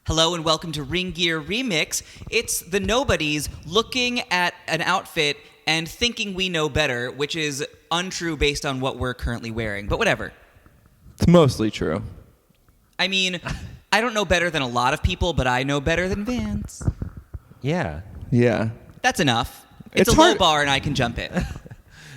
Hello and welcome to Ring Gear Remix. It's the nobodies looking at an outfit and thinking we know better, which is untrue based on what we're currently wearing. But whatever. It's mostly true. I mean, I don't know better than a lot of people, but I know better than Vance. Yeah. Yeah. That's enough. It's a low bar and I can jump it.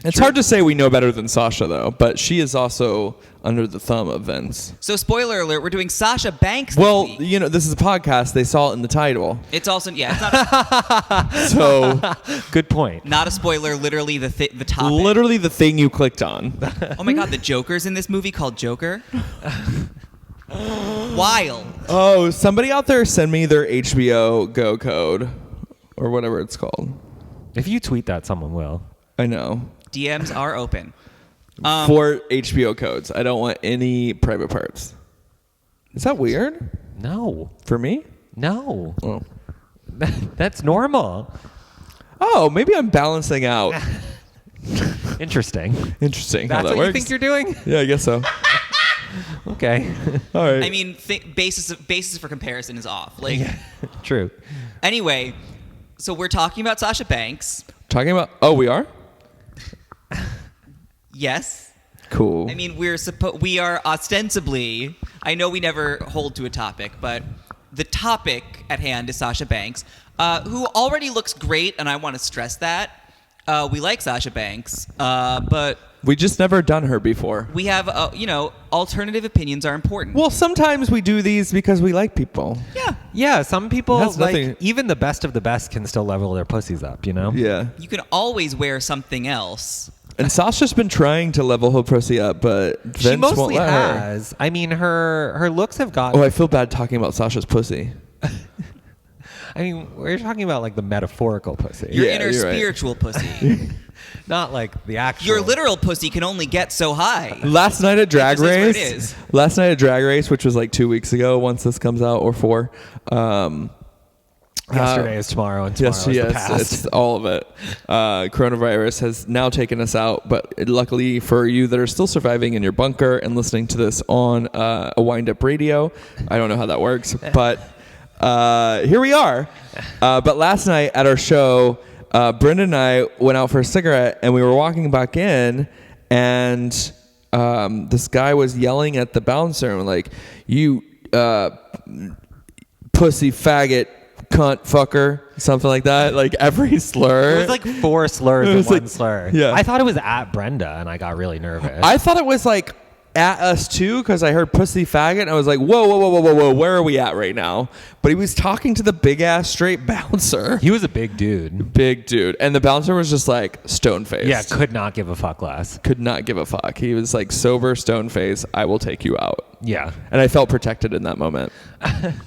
It's hard to say we know better than Sasha, though, but she is also under the thumb of Vince. So spoiler alert, we're doing Sasha Banks this Well, week. you know, this is a podcast. They saw it in the title. It's also, it's not So, Good point. not a spoiler, literally the topic. literally the thing you clicked on. Oh my god, the Joker's in this movie called Joker? Wild. Oh, somebody out there send me their HBO Go code or whatever it's called. If you tweet that, someone will. I know. DMs are open. For HBO codes. I don't want any private parts. Is that weird? No. For me? No. Oh. That's normal. Oh, maybe I'm balancing out. Interesting. Interesting how That's that what works. you think you're doing? Yeah, I guess so. Okay. All right. I mean, basis for comparison is off. Like, Yeah. True. Anyway, so we're talking about Sasha Banks. Talking about... Oh, we are? Yes. Cool. I mean, we are ostensibly, I know we never hold to a topic, but the topic at hand is Sasha Banks, who already looks great, and I want to stress that. We like Sasha Banks, but We just never done her before. we have, alternative opinions are important. Well, sometimes we do these because we like people. Yeah. Yeah, some people, That's nothing- even the best of the best can still level their pussies up, you know? Yeah. You can always wear something else. And Sasha's been trying to level her pussy up, but Vince She mostly won't let her. has. I mean, her looks have gotten... Oh, I feel bad talking about Sasha's pussy. I mean, we're talking about like the metaphorical pussy. Your Yeah, inner you're right. spiritual pussy. Not like the actual... Your literal pussy can only get so high. Last night at Drag It just is what it Race. is. Last night at Drag Race, which was like 2 weeks ago, once this comes out, or 4. Yesterday is tomorrow, and tomorrow is the past. It's all of it. Coronavirus has now taken us out, but luckily for you that are still surviving in your bunker and listening to this on a wind-up radio, I don't know how that works, but here we are. But last night at our show, Brenda and I went out for a cigarette, and we were walking back in, and this guy was yelling at the bouncer, and like, you pussy faggot, cunt fucker, something like that. Like every slur. It was like 4 slurs It in was one like- slur. yeah. I thought it was at Brenda, and I got really nervous. I thought it was like at us too, because I heard pussy faggot, and I was like, whoa, where are we at right now? But he was talking to the big ass straight bouncer. He was a big dude. Big dude. And the bouncer was just like stone faced. Yeah, could not give a fuck less. Could not give a fuck. He was like sober, stone faced. I will take you out. Yeah. And I felt protected in that moment.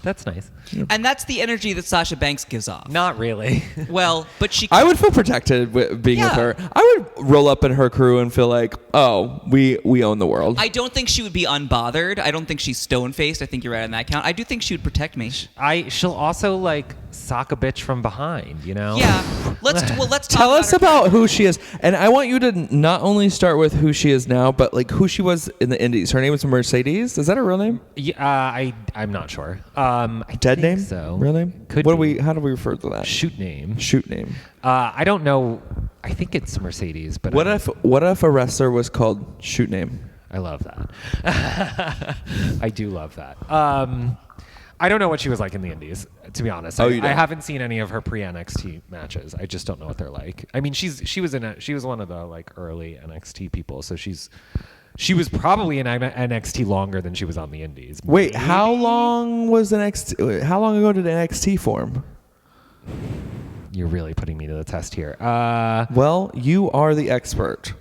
That's nice. And that's the energy that Sasha Banks gives off. Not really. Well, but she... I would feel protected with being with Yeah. her. I would roll up in her crew and feel like, oh, we own the world. I don't think she would be unbothered. I don't think she's stone-faced. I think you're right on that count. I do think she would protect me. She'll also like sock a bitch from behind, you know? Yeah. Let's talk Tell us her. about who she is. And I want you to not only start with who she is now, but like who she was in the Indies. Her name was Mercedes. Is that her real name? Yeah, I'm not sure. I Dead think name? So. Real name? Could What be. how do we refer to that? Shoot name. Shoot name. I don't know. I think it's Mercedes, but What if a wrestler was called Shoot Name? I love that. I do love that. I don't know what she was like in the Indies, to be honest. Oh, you don't? I haven't seen any of her pre-NXT matches. I just don't know what they're like. I mean, she was one of the like early NXT people, so she was probably in NXT longer than she was on the Indies. Wait, how long was NXT? How long ago did NXT form? You're really putting me to the test here. Well, you are the expert.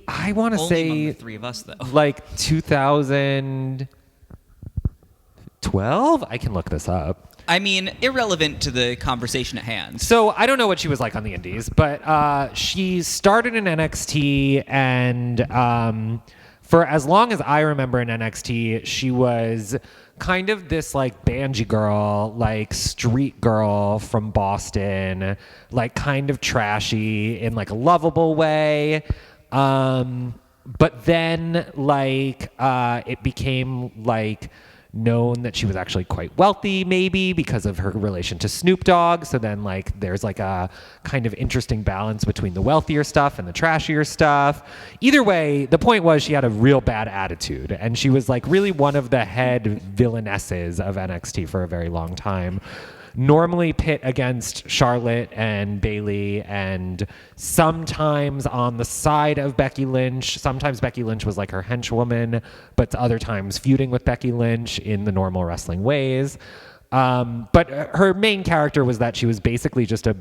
I want to Only say among the three of us, though. like 2012. I can look this up. I mean, irrelevant to the conversation at hand. So I don't know what she was like on the Indies, but she started in NXT, and for as long as I remember in NXT, she was kind of this like banji girl, like street girl from Boston, like kind of trashy in like a lovable way. But then like it became like known that she was actually quite wealthy, maybe because of her relation to Snoop Dogg. So then like there's like a kind of interesting balance between the wealthier stuff and the trashier stuff. Either way, the point was she had a real bad attitude, and she was like really one of the head villainesses of NXT for a very long time. Normally pit against Charlotte and Bayley, and sometimes on the side of Becky Lynch. Sometimes Becky Lynch was like her henchwoman, but other times feuding with Becky Lynch in the normal wrestling ways. But her main character was that she was basically just a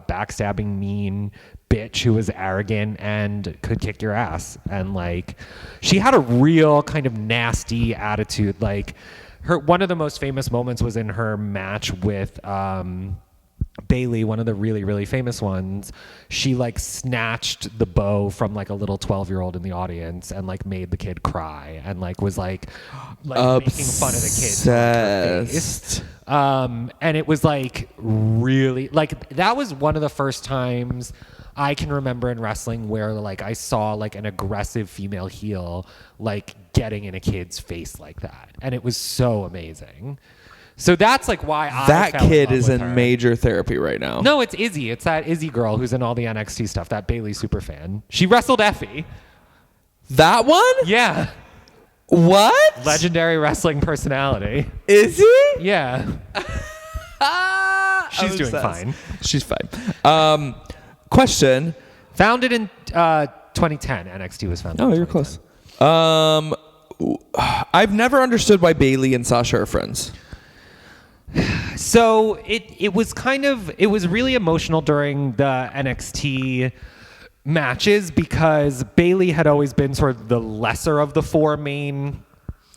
backstabbing, mean bitch who was arrogant and could kick your ass. And like, she had a real kind of nasty attitude. Like, one of the most famous moments was in her match with Bayley, one of the really, really famous ones. She like snatched the bow from like a little 12-year-old in the audience and like made the kid cry and like was like making fun of the kid to her face. And it was like really like that was one of the first times I can remember in wrestling where like I saw like an aggressive female heel like getting in a kid's face like that, and it was so amazing. So that's like why that fell kid in love is with in her. major therapy right now. No, it's Izzy. It's that Izzy girl who's in all the NXT stuff. That Bayley super fan. She wrestled Effie. That one? Yeah, What? legendary wrestling personality. Is he? Yeah, she's doing Obsessed. fine. She's fine. Question. Founded in 2010. NXT was founded. Oh, in you're 2010. close. I've never understood why Bayley and Sasha are friends. So it was really emotional during the NXT matches because Bayley had always been sort of the lesser of the four main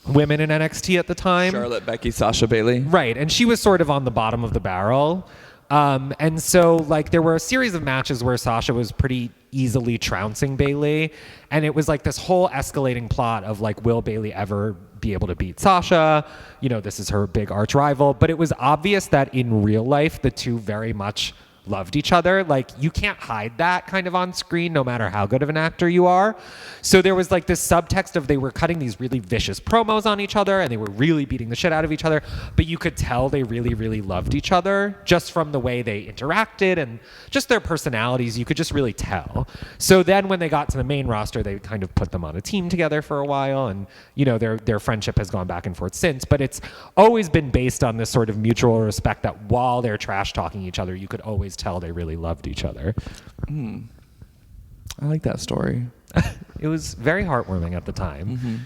women in NXT at the time. Charlotte, Becky, Sasha, Bayley. Right, and she was sort of on the bottom of the barrel. And so like there were a series of matches where Sasha was pretty easily trouncing Bayley, and it was like this whole escalating plot of like, will Bayley ever be able to beat Sasha? You know, this is her big arch rival. But it was obvious that in real life the two very much loved each other. Like, you can't hide that kind of on screen no matter how good of an actor you are. So there was like this subtext of they were cutting these really vicious promos on each other and they were really beating the shit out of each other, but you could tell they really, really loved each other just from the way they interacted and just their personalities. You could just really tell. So then when they got to the main roster, they kind of put them on a team together for a while, and you know, their friendship has gone back and forth since, but it's always been based on this sort of mutual respect that while they're trash talking each other, you could always tell they really loved each other. I like that story. It was very heartwarming at the time. Mm-hmm.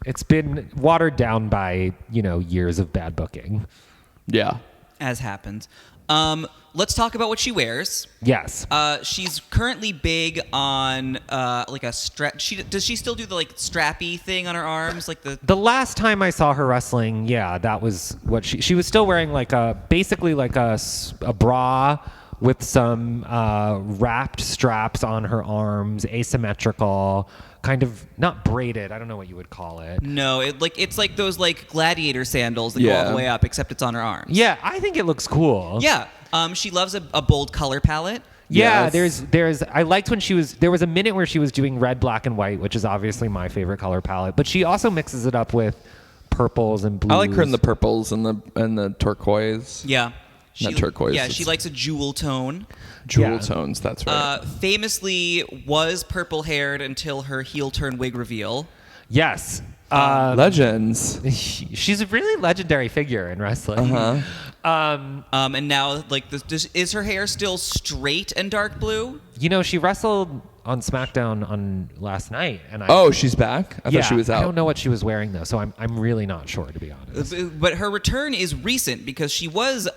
It's been watered down by, you know, years of bad booking. Yeah. As happens. Let's talk about what she wears. Yes. She's currently big on like a strap. Does she still do the like strappy thing on her arms, like the? Last time I saw her wrestling, yeah, that was what she was still wearing, like basically like a bra with some wrapped straps on her arms, asymmetrical, kind of not braided. I don't know what you would call it. No, it's like those like gladiator sandals that go all the way up, except it's on her arms. Yeah, I think it looks cool. Yeah. She loves a bold color palette. Yeah, Yes. there's I liked when there was a minute where she was doing red, black, and white, which is obviously my favorite color palette, but she also mixes it up with purples and blues. I like her in the purples and the turquoise. Yeah. Not turquoise. Yeah, she likes a jewel tone. Jewel tones, that's right. Famously was purple haired until her heel turn wig reveal. Yes. Legends. She's a really legendary figure in wrestling. And now, like, is her hair still straight and dark blue? You know, she wrestled on SmackDown on last night, and She's back? I thought she was out. I don't know what she was wearing though, so I'm really not sure, to be honest. But her return is recent because she was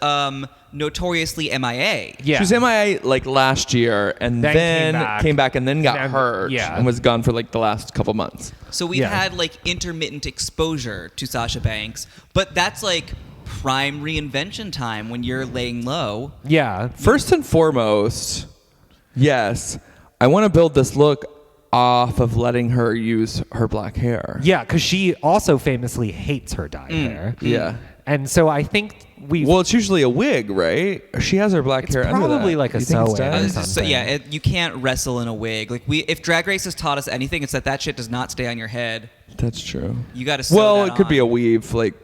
notoriously MIA. Yeah. She was MIA like last year, and then came back and then got hurt, and was gone for like the last couple months. So we've had like intermittent exposure to Sasha Banks, but that's like prime reinvention time when you're laying low. Yeah. First and foremost, yes, I want to build this look off of letting her use her black hair. Yeah, because she also famously hates her dyed hair. Yeah. And so I think Well, it's usually a wig, right? She has her black hair under that. probably like a You think it's sew-in. dyed? So yeah, you can't wrestle in a wig. Like if Drag Race has taught us anything, it's that shit does not stay on your head. That's true. You got to sew Well, that it could be on. a weave, like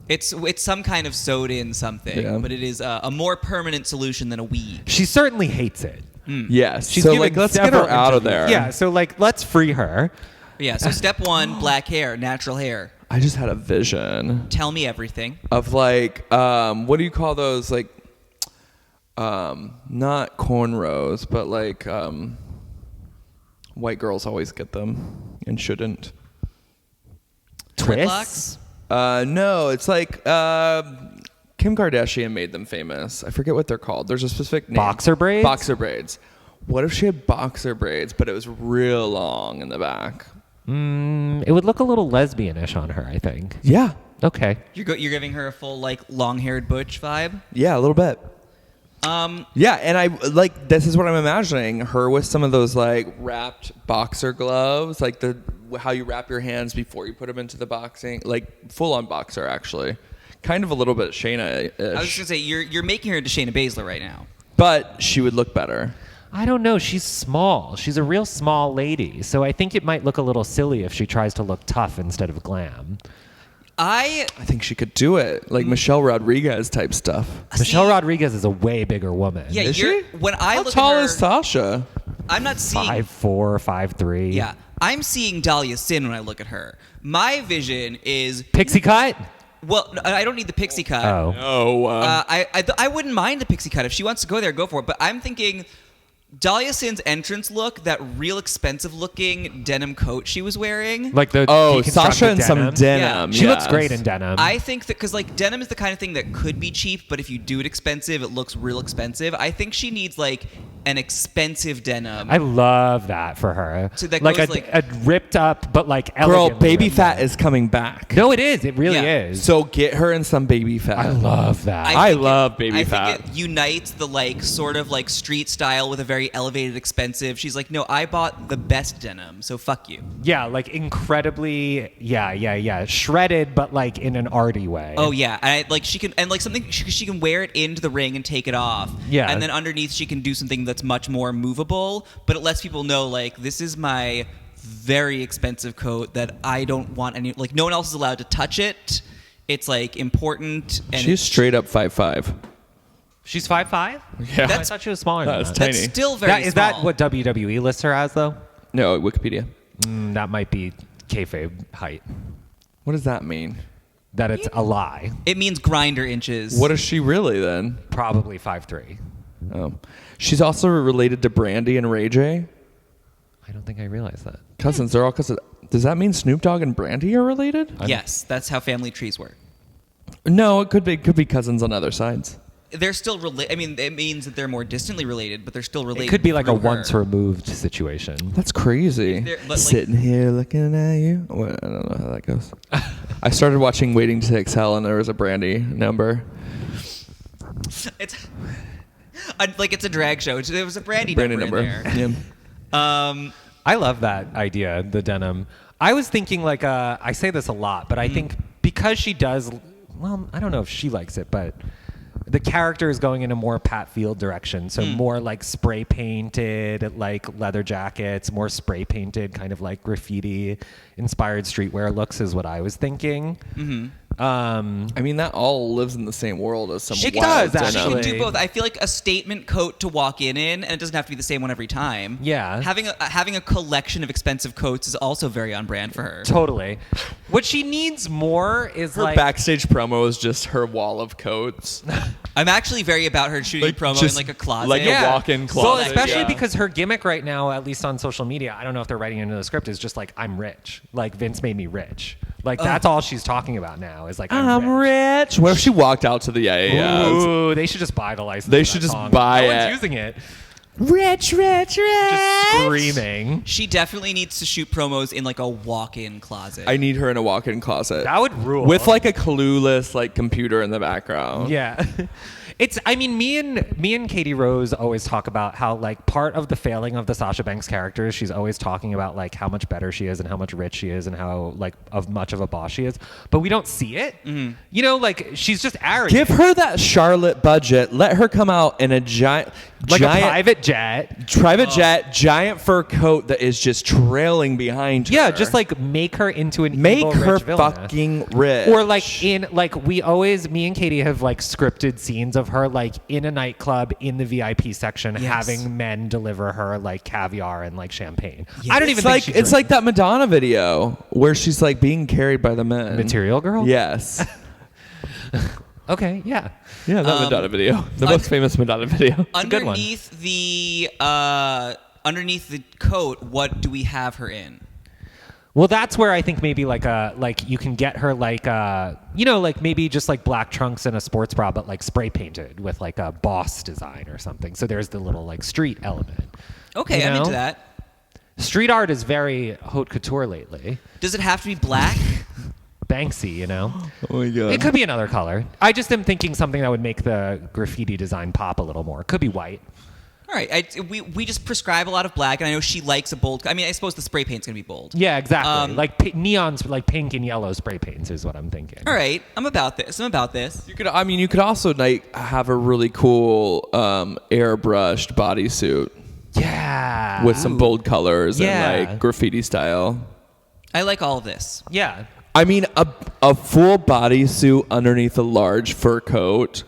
It's some kind of sewed in something, Yeah. but it is a more permanent solution than a weave. She certainly hates it. Yes. She's so given like, let's get several her out of interviews. there. Yeah, so like, let's free her. Yeah, so step 1, black hair, natural hair. I just had a vision Tell me everything. of like, what do you call those? Like, not cornrows, but like, white girls always get them and shouldn't. Twists? No, it's like Kim Kardashian made them famous. I forget what they're called. There's a specific name. Boxer braids? Boxer braids. What if she had boxer braids, but it was real long in the back? It would look a little lesbianish on her, I think. Yeah. Okay. You're giving her a full like long-haired butch vibe. Yeah, a little bit. Yeah, and I like this is what I'm imagining her with some of those like wrapped boxer gloves, like how you wrap your hands before you put them into the boxing, like full on boxer actually, kind of a little bit Shayna-ish. I was just gonna say you're making her into Shayna Baszler right now. But she would look better. I don't know. She's small. She's a real small lady. So I think it might look a little silly if she tries to look tough instead of glam. I think she could do it, like Michelle Rodriguez type stuff. Michelle Rodriguez is a way bigger woman. Yeah, Is you're, she? when I How look tall at her, is Sasha? I'm not seeing 5'4", 5'3". Yeah, I'm seeing Dahlia Sin when I look at her. My vision is Pixie cut? well, I don't need the pixie cut. Oh. No. I wouldn't mind the pixie cut if she wants to go there. Go for it. But I'm thinking Dahlia Sin's entrance look, that real expensive looking denim coat she was wearing. Like the Sasha in deconstructed some denim? denim. She looks yes. great in denim. I think that because like denim is the kind of thing that could be cheap, but if you do it expensive, it looks real expensive. I think she needs like an expensive denim. I love that for her. So that like, goes, a ripped up, but like Girl, elegantly baby ripped fat up. is coming back. No, it is. It really Yeah. is. So get her in some baby fat. I love that. I think love baby I fat. think it unites the like sort of like street style with a very elevated expensive. She's like, no, I bought the best denim, so fuck you. Yeah, like incredibly, yeah. Shredded, but like in an arty way. Oh yeah, and like she can, and like something she can wear it into the ring and take it off. Yeah. and then underneath she can do something that's much more movable, but it lets people know like this is my very expensive coat that I don't want any. Like no one else is allowed to touch it. It's like important. And She's straight up 5'5". She's 5'5"? Yeah. I thought she was smaller than That's that. tiny. That's still very Is small. that what WWE lists her as, though? No, Wikipedia. That might be kayfabe height. What does that mean? That it's a lie. It means grinder inches. What is she really then? Probably 5'3". Oh, she's also related to Brandy and Ray J. I don't think I realized that. Cousins. They're all cousins. Does that mean Snoop Dogg and Brandy are related? Yes, that's how family trees work. No, it could be cousins on other sides. They're still related. I mean, it means that they're more distantly related, but they're still related. It could be like a through her. once removed situation. That's crazy. But like- Sitting here looking at you. Well, I don't know how that goes. I started watching Waiting to Exhale, and there was a Brandy number. It's like it's a drag show. There was a Brandy Brandy number number. in there. Yeah. I love that idea, the denim. I was thinking like, I say this a lot, but I think because she does, well, I don't know if she likes it, but the character is going in a more Pat Field direction. So more like spray painted, like leather jackets, more spray painted, kind of like graffiti inspired streetwear looks is what I was thinking. I mean, that all lives in the same world as some She wild does, She denim. can do both. I feel like a statement coat to walk in, and it doesn't have to be the same one every time. Yeah. Having a collection of expensive coats is also very on brand for her. Totally. What she needs more is Her like backstage promo is just her wall of coats. I'm actually very about her shooting Like, a promo just in like a closet. like a walk-in Well, closet, especially yeah. because her gimmick right now, at least on social media, I don't know if they're writing into the script, is just like, I'm rich. Like, Vince made me rich. Like, that's all she's talking about now is like, I'm rich. What if she walked out to the IAS? Ooh, they should just buy the license. They to should that just song. buy no it. one's using it. Rich. Just screaming. She definitely needs to shoot promos in like a walk-in closet. I need her in a walk-in closet. That would rule. With like a clueless like computer in the background. Yeah. It's, I mean, me and Katie Rose always talk about how like part of the failing of the Sasha Banks character is she's always talking about like how much better she is and how much rich she is and how like of much of a boss she is, but we don't see it. You know, like she's just arrogant. Give her that Charlotte budget. Let her come out in a giant. Like a giant private jet. giant fur coat that is just trailing behind her. Yeah, just like make her into an make evil, her rich villainess. fucking rich. Or like me and Katie have like scripted scenes of her like in a nightclub in the VIP section having men deliver her like caviar and like champagne. I don't even think it's like that Madonna video where she's like being carried by the men. Material Girl? Yes. Okay, yeah. Yeah, that Madonna video. The most famous Madonna video. Underneath the coat, what do we have her in? Well, that's where I think maybe you can get her like like maybe just like black trunks and a sports bra, but like spray painted with like a boss design or something. So there's the little like street element. Okay, I'm into that. Street art is very haute couture lately. Does it have to be black? Banksy, you know? Oh my God. It could be another color. I just am thinking something that would make the graffiti design pop a little more. It could be white. All right, we just prescribe a lot of black, and I know she likes a bold. I mean, I suppose the spray paint's gonna be bold. Yeah, exactly. Like neons, like pink and yellow spray paints is what I'm thinking. All right, I'm about this. You could also like have a really cool airbrushed bodysuit. Yeah. With some bold colors Yeah. and like graffiti style. I like all of this. Yeah. I mean, a full bodysuit underneath a large fur coat.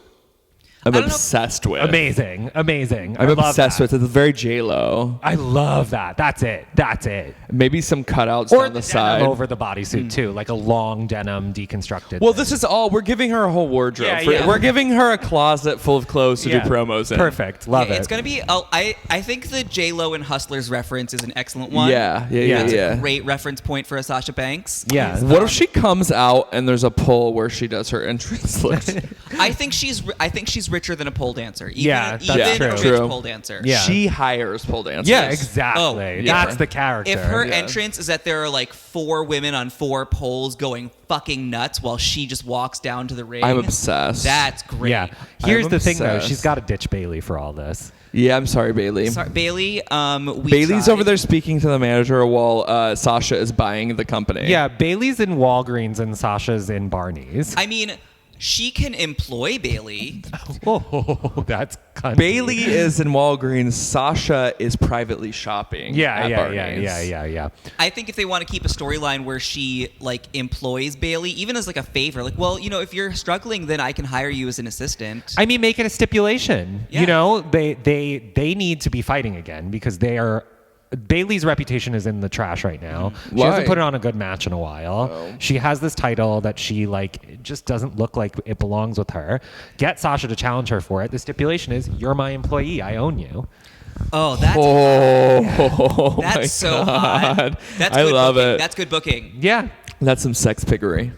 I'm obsessed with. Amazing. I'm obsessed with it. It's very J-Lo. I love that. That's it. Maybe some cutouts Or down the side. over the bodysuit too, like a long denim deconstructed. Well, thing. this is all. We're giving her a whole wardrobe. Yeah. We're giving her a closet full of clothes to do promos in. Perfect. Love it. It's gonna be. I think the J-Lo and Hustlers reference is an excellent one. Yeah. It's a great reference point for a Sasha Banks. Yeah. What if she comes out and there's a pole where she does her entrance look? I think she's richer than a pole dancer. Even, Yeah, that's even true. a rich True. pole dancer. Yeah. She hires pole dancers. Yeah, exactly. Oh, yeah. That's the character. If her entrance is that there are like 4 women on 4 poles going fucking nuts while she just walks down to the ring, I'm obsessed. That's great. Yeah. Here's I'm the thing though, obsessed. she's got to ditch Bailey for all this. Yeah, I'm sorry, Bailey. Sorry, Bailey. Bailey's tried. over there speaking to the manager while Sasha is buying the company. Yeah, Bailey's in Walgreens and Sasha's in Barney's. I mean, she can employ Bailey. Oh, that's cunty. Bailey is in Walgreens. Sasha is privately shopping. at Barney's. Yeah. I think if they want to keep a storyline where she like employs Bailey, even as like a favor, like, well, you know, if you're struggling, then I can hire you as an assistant. I mean, make it a stipulation. Yeah. You know, they need to be fighting again because they are. Bailey's reputation is in the trash right now. She Why? hasn't put on a good match in a while. Oh. She has this title that she like it just doesn't look like it belongs with her. Get Sasha to challenge her for it. The stipulation is you're my employee. I own you. Oh, that's Oh, that's my so God. hot. That's I good love booking. it. That's good booking. Yeah. That's some sex piggery.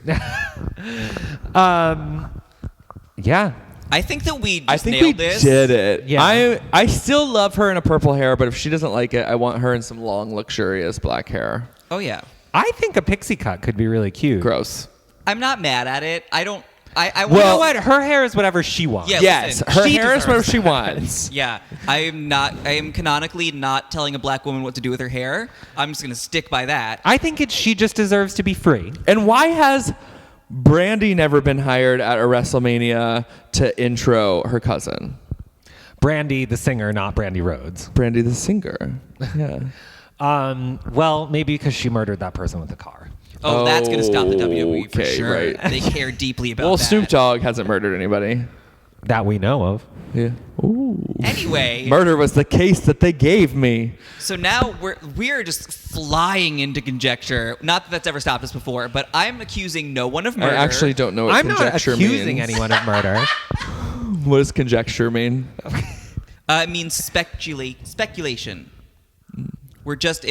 Yeah. I think that we just I think nailed we this. did it. Yeah. I still love her in a purple hair, but if she doesn't like it, I want her in some long, luxurious black hair. Oh yeah. I think a pixie cut could be really cute. Gross. I'm not mad at it. I don't. You know what? Her hair is whatever she wants. Yeah. Yes, listen, her she hair is whatever deserves she wants. Yeah, I am canonically not telling a black woman what to do with her hair. I'm just gonna stick by that. I think she just deserves to be free. And why has Brandy never been hired at a WrestleMania to intro her cousin? Brandy, the singer, not Brandy Rhodes. Brandy the singer. Yeah. Well, maybe because she murdered that person with a car. Oh, that's gonna stop the WWE for Okay, sure. right. They care deeply about Well, that. Snoop Dogg hasn't murdered anybody. That we know of. Yeah. Ooh. Anyway, Murder was the case that they gave me. so now we're just flying into conjecture. Not that that's ever stopped us before, but I'm accusing no one of murder. I actually don't know what I'm not conjecture accusing means. anyone of murder. What does conjecture mean? It means speculation. We're just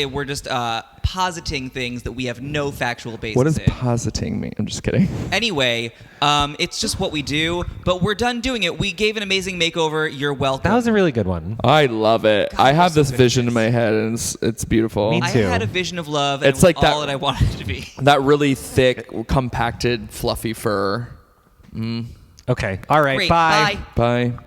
positing things that we have no factual basis What does in. positing mean? I'm just kidding. Anyway, it's just what we do, but we're done doing it. We gave an amazing makeover. You're welcome. That was a really good one. I love it. God, I have we're so this good at vision in this. my head, and it's beautiful. Me I too. had a vision of love, and It's it was like that- all that I wanted it to be. That really thick, compacted, fluffy fur. Okay. All right. Great. Bye. Bye. Bye.